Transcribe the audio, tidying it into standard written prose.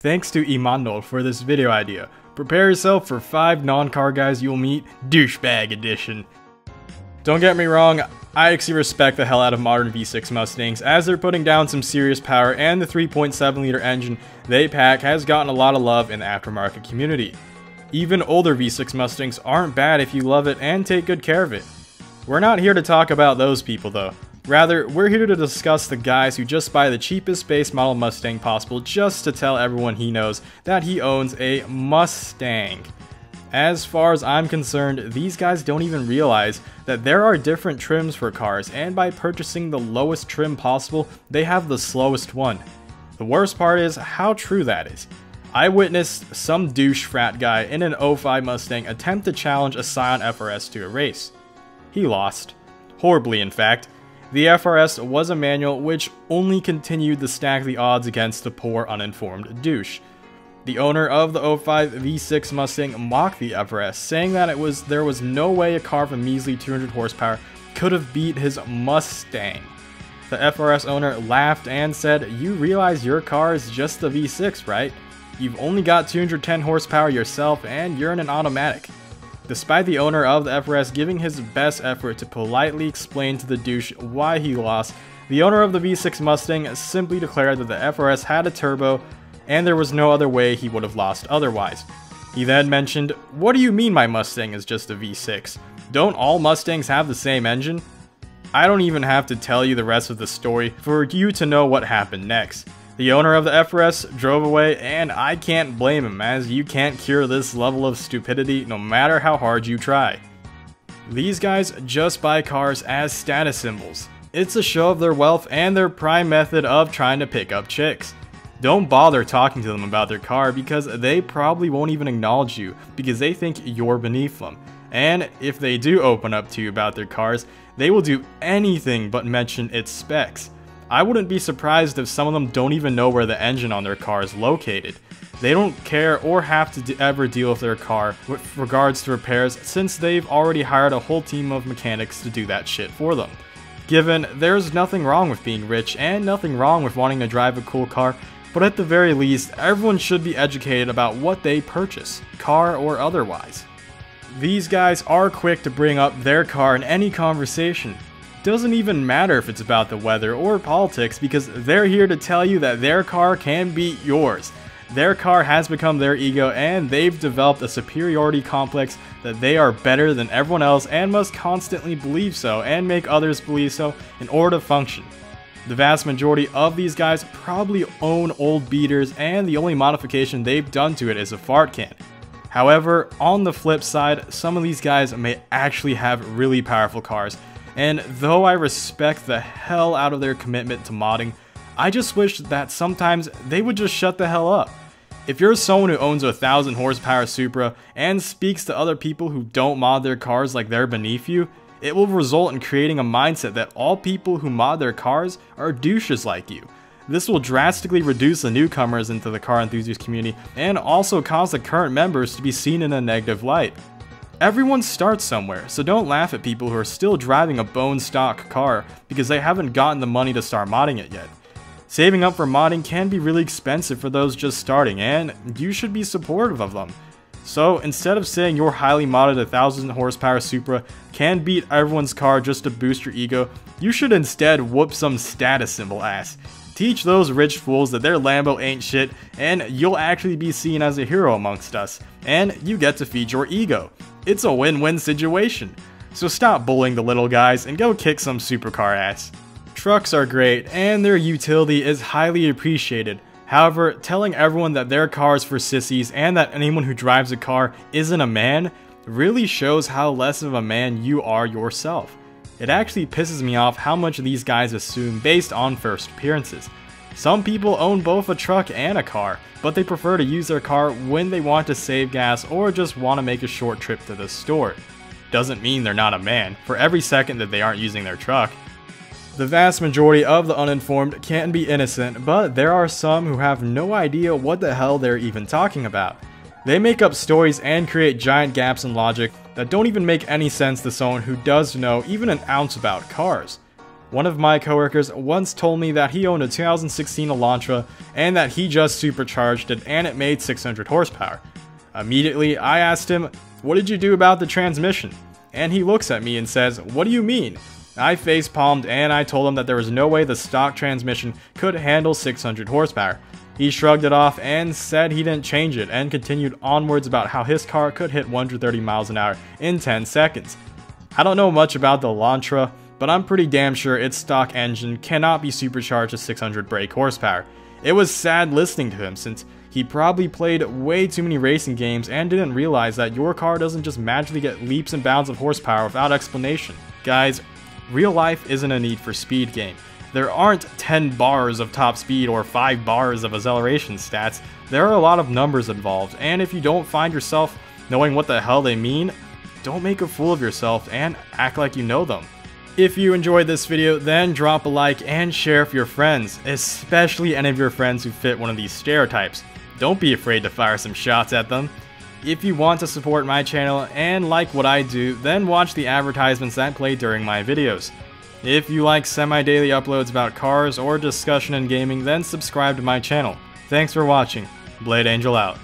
Thanks to Immanuel for this video idea. Prepare yourself for 5 non-car guys you'll meet, douchebag edition. Don't get me wrong, I actually respect the hell out of modern V6 Mustangs as they're putting down some serious power, and the 3.7 liter engine they pack has gotten a lot of love in the aftermarket community. Even older V6 Mustangs aren't bad if you love it and take good care of it. We're not here to talk about those people though. Rather, we're here to discuss the guys who just buy the cheapest base model Mustang possible just to tell everyone he knows that he owns a Mustang. As far as I'm concerned, these guys don't even realize that there are different trims for cars, and by purchasing the lowest trim possible, they have the slowest one. The worst part is how true that is. I witnessed some douche frat guy in an 05 Mustang attempt to challenge a Scion FRS to a race. He lost. Horribly, in fact. The FRS was a manual which only continued to stack the odds against the poor uninformed douche. The owner of the 05 V6 Mustang mocked the FRS, saying that there was no way a car of a measly 200 horsepower could have beat his Mustang. The FRS owner laughed and said, "You realize your car is just the V6, right? You've only got 210 horsepower yourself and you're in an automatic." Despite the owner of the FRS giving his best effort to politely explain to the douche why he lost, the owner of the V6 Mustang simply declared that the FRS had a turbo and there was no other way he would have lost otherwise. He then mentioned, "What do you mean my Mustang is just a V6? Don't all Mustangs have the same engine?" I don't even have to tell you the rest of the story for you to know what happened next. The owner of the FRS drove away, and I can't blame him, as you can't cure this level of stupidity no matter how hard you try. These guys just buy cars as status symbols. It's a show of their wealth and their prime method of trying to pick up chicks. Don't bother talking to them about their car because they probably won't even acknowledge you because they think you're beneath them. And if they do open up to you about their cars, they will do anything but mention its specs. I wouldn't be surprised if some of them don't even know where the engine on their car is located. They don't care or have to ever deal with their car with regards to repairs, since they've already hired a whole team of mechanics to do that shit for them. Given there's nothing wrong with being rich and nothing wrong with wanting to drive a cool car, but at the very least, everyone should be educated about what they purchase, car or otherwise. These guys are quick to bring up their car in any conversation. Doesn't even matter if it's about the weather or politics, because they're here to tell you that their car can beat yours. Their car has become their ego, and they've developed a superiority complex that they are better than everyone else and must constantly believe so and make others believe so in order to function. The vast majority of these guys probably own old beaters, and the only modification they've done to it is a fart can. However, on the flip side, some of these guys may actually have really powerful cars. And though I respect the hell out of their commitment to modding, I just wish that sometimes they would just shut the hell up. If you're someone who owns a 1000 horsepower Supra and speaks to other people who don't mod their cars like they're beneath you, it will result in creating a mindset that all people who mod their cars are douches like you. This will drastically reduce the newcomers into the car enthusiast community and also cause the current members to be seen in a negative light. Everyone starts somewhere, so don't laugh at people who are still driving a bone stock car because they haven't gotten the money to start modding it yet. Saving up for modding can be really expensive for those just starting, and you should be supportive of them. So instead of saying your highly modded 1000 horsepower Supra can beat everyone's car just to boost your ego, you should instead whoop some status symbol ass. Teach those rich fools that their Lambo ain't shit, and you'll actually be seen as a hero amongst us, and you get to feed your ego. It's a win-win situation. So stop bullying the little guys and go kick some supercar ass. Trucks are great, and their utility is highly appreciated. However, telling everyone that their car is for sissies and that anyone who drives a car isn't a man really shows how less of a man you are yourself. It actually pisses me off how much these guys assume based on first appearances. Some people own both a truck and a car, but they prefer to use their car when they want to save gas or just want to make a short trip to the store. Doesn't mean they're not a man for every second that they aren't using their truck. The vast majority of the uninformed can be innocent, but there are some who have no idea what the hell they're even talking about. They make up stories and create giant gaps in logic that don't even make any sense to someone who does know even an ounce about cars. One of my coworkers once told me that he owned a 2016 Elantra and that he just supercharged it and it made 600 horsepower. Immediately, I asked him, "What did you do about the transmission?" And he looks at me and says, "What do you mean?" I face-palmed and I told him that there was no way the stock transmission could handle 600 horsepower. He shrugged it off and said he didn't change it and continued onwards about how his car could hit 130 miles an hour in 10 seconds. I don't know much about the Elantra, but I'm pretty damn sure its stock engine cannot be supercharged to 600 brake horsepower. It was sad listening to him since he probably played way too many racing games and didn't realize that your car doesn't just magically get leaps and bounds of horsepower without explanation. Guys, real life isn't a Need for Speed game. There aren't 10 bars of top speed or 5 bars of acceleration stats. There are a lot of numbers involved, and if you don't find yourself knowing what the hell they mean, don't make a fool of yourself and act like you know them. If you enjoyed this video, then drop a like and share with your friends, especially any of your friends who fit one of these stereotypes. Don't be afraid to fire some shots at them. If you want to support my channel and like what I do, then watch the advertisements that play during my videos. If you like semi-daily uploads about cars or discussion in gaming, then subscribe to my channel. Thanks for watching. Blade Angel out.